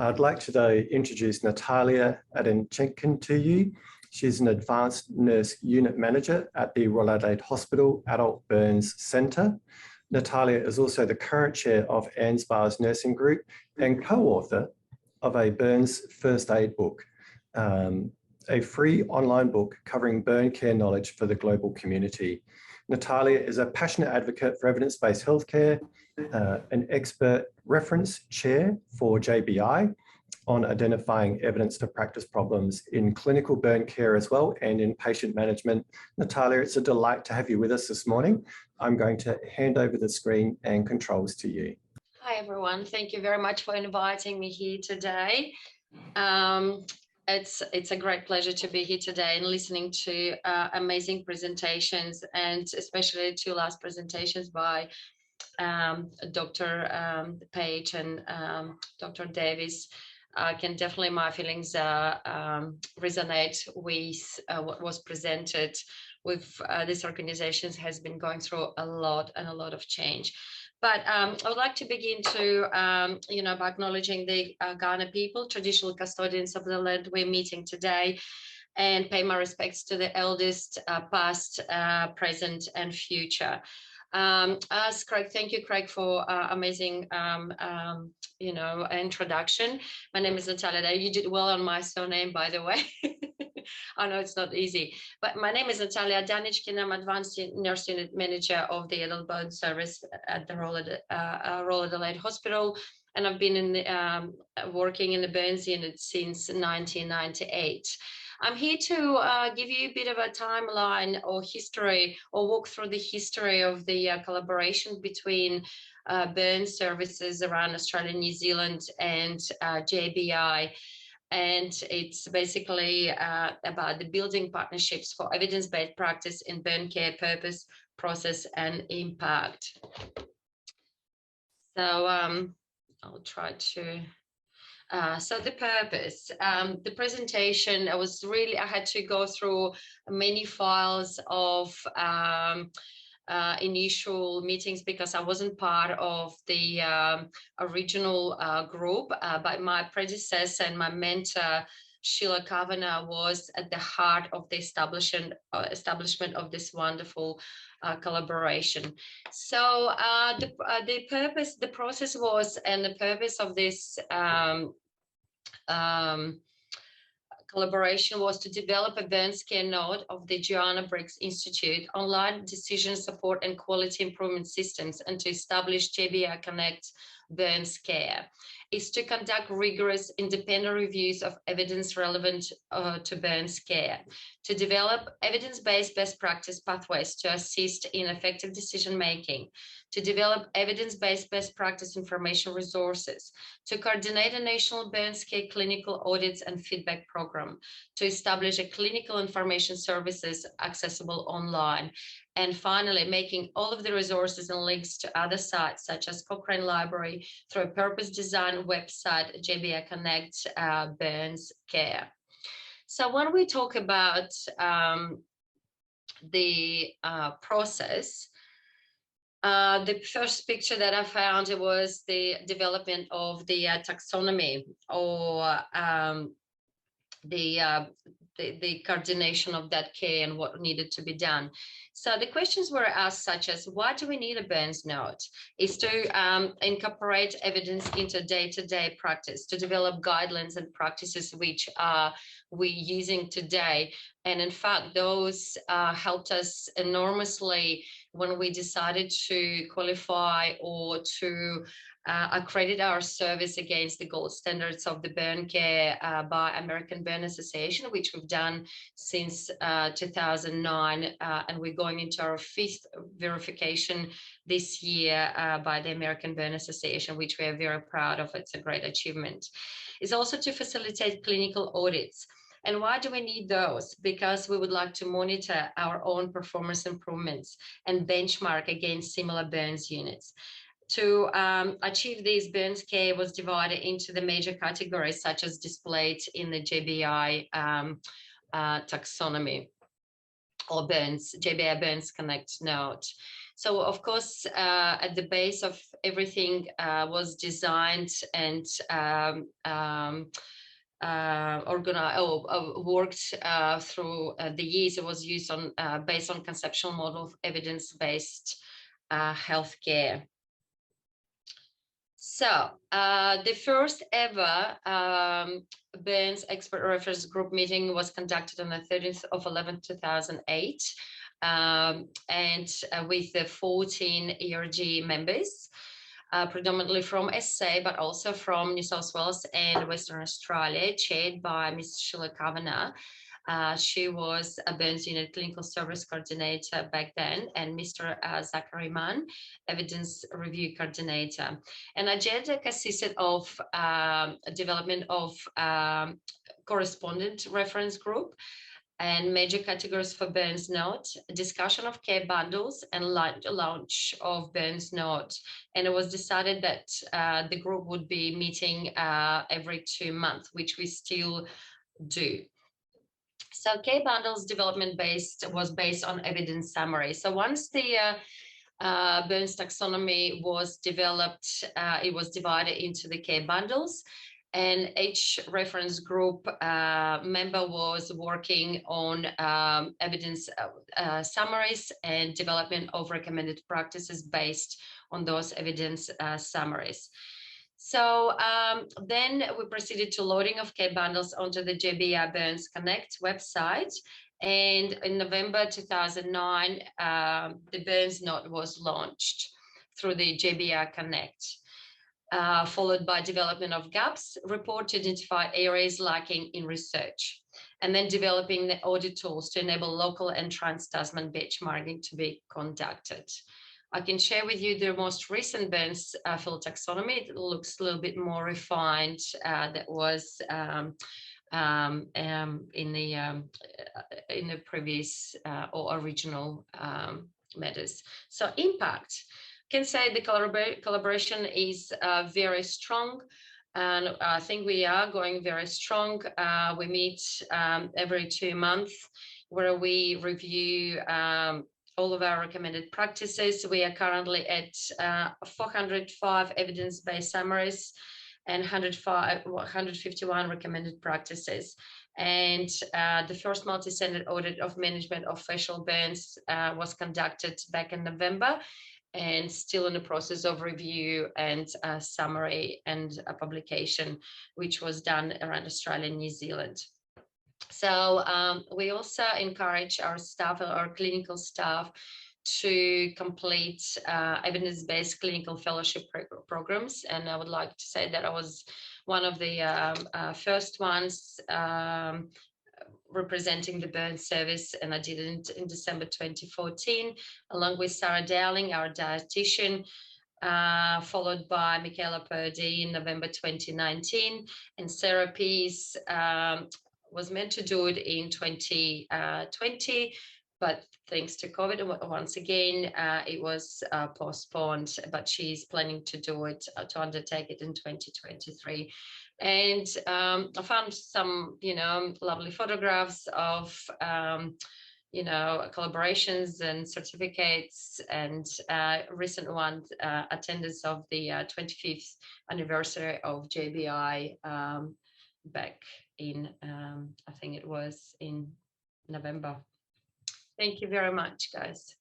I'd like to introduce Natalia Adanichkin to you. She's an advanced nurse unit manager at the Royal Adelaide Hospital Adult Burns Centre. Natalia is also the current chair of ANZBAR's nursing group and co-author of a Burns first aid book, a free online book covering burn care knowledge for the global community. Natalia is a passionate advocate for evidence-based healthcare, an expert reference chair for JBI on identifying evidence to practice problems in clinical burn care as well and in patient management. Natalia, it's a delight to have you with us this morning. I'm going to hand over the screen and controls to you. Hi everyone, thank you very much for inviting me here today. It's a great pleasure to be here today and listening to amazing presentations, and especially two last presentations by Dr. Page and Dr. Davis. My feelings resonate with what was presented. With these organizations has been going through a lot of change. But I would like to begin by acknowledging the Kaurna people, traditional custodians of the land we're meeting today, and pay my respects to the eldest, past, present, and future. As Craig, thank you, Craig, for amazing, introduction. My name is Natalia. You did well on my surname, by the way. I know it's not easy, but my name is Natalia Adanichkin. I'm Advanced Nurse Unit Manager of the Adult Burn Service at the Royal Adelaide Hospital, and I've been working in the burns unit since 1998. I'm here to give you a bit of a timeline or history, or walk through the history of the collaboration between burn services around Australia, New Zealand, and JBI. And it's basically about the building partnerships for evidence-based practice in burn care, purpose, process, and impact. So I'll try to. So the purpose, the presentation, I had to go through many files of initial meetings because I wasn't part of the original group, but my predecessor and my mentor, Sheila Kavanagh, was at the heart of the establishment of this wonderful collaboration. So the purpose, the process was, and the purpose of this collaboration was to develop a burns care node of the Joanna Briggs Institute, online decision support and quality improvement systems, and to establish JBI Connect Burns Care. Is to conduct rigorous independent reviews of evidence relevant to burns care, to develop evidence-based best practice pathways to assist in effective decision-making, to develop evidence-based best practice information resources, to coordinate a national burns care clinical audits and feedback program, to establish a clinical information services accessible online, and finally, making all of the resources and links to other sites such as Cochrane Library through a purpose-designed website, JBI Connect Burns Care. So when we talk about the process, the first picture that I found, it was the development of the taxonomy, or the coordination of that care and what needed to be done. So the questions were asked such as, why do we need a burns node? Is to incorporate evidence into day-to-day practice, to develop guidelines and practices which we're using today. And in fact, those helped us enormously when we decided to qualify or to accredit our service against the gold standards of the burn care by American Burn Association, which we've done since 2009, and we're going into our 5th verification this year by the American Burn Association, which we are very proud of. It's a great achievement. It's also to facilitate clinical audits. And why do we need those? Because we would like to monitor our own performance improvements and benchmark against similar burns units. To achieve these, burns care was divided into the major categories such as displayed in the JBI taxonomy. or Burns, JBI Burns Connect node. So of course, at the base of everything was designed and worked through the years. It was used on based on conceptual model of evidence-based healthcare. So the first ever Burns Expert Reference Group meeting was conducted on the 30th of 11th, 2008, and with the 14 ERG members, predominantly from SA, but also from New South Wales and Western Australia, chaired by Ms. Sheila Kavanagh. She was a Burns Unit Clinical Service Coordinator back then, and Mr. Zachary Mann, Evidence Review Coordinator. And agenda consisted of development of correspondent reference group and major categories for Burns Note, discussion of care bundles, and launch of Burns Note. And it was decided that the group would be meeting every 2 months, which we still do. So care bundles development was based on evidence summary. So once the Burns taxonomy was developed, it was divided into the care bundles, and each reference group member was working on evidence summaries and development of recommended practices based on those evidence summaries. So then we proceeded to loading of care bundles onto the JBI Burns Connect website. And in November 2009, the Burns Note was launched through the JBI Connect, followed by development of gaps, report to identify areas lacking in research, and then developing the audit tools to enable local and trans-Tasman benchmarking to be conducted. I can share with you the most recent Burns field taxonomy. It looks a little bit more refined. That was in the previous or original matters. So impact. I can say the collaboration is very strong, and I think we are going very strong. We meet every 2 months where we review all of our recommended practices. We are currently at 405 evidence-based summaries and 151 recommended practices. And the first multi-centered audit of management of facial burns was conducted back in November, and still in the process of review and summary and a publication, which was done around Australia and New Zealand. So we also encourage our staff, our clinical staff, to complete evidence-based clinical fellowship programs. And I would like to say that I was one of the first ones representing the Burns service, and I did it in December 2014, along with Sarah Dowling, our dietitian, followed by Michaela Purdy in November 2019, and Sarah Pease was meant to do it in 2020, but thanks to COVID, once again, it was postponed, but she's planning to do it, to undertake it in 2023. And I found some, lovely photographs of, collaborations and certificates, and recent one, attendance of the 25th anniversary of JBI back in, I think it was in November. Thank you very much, guys.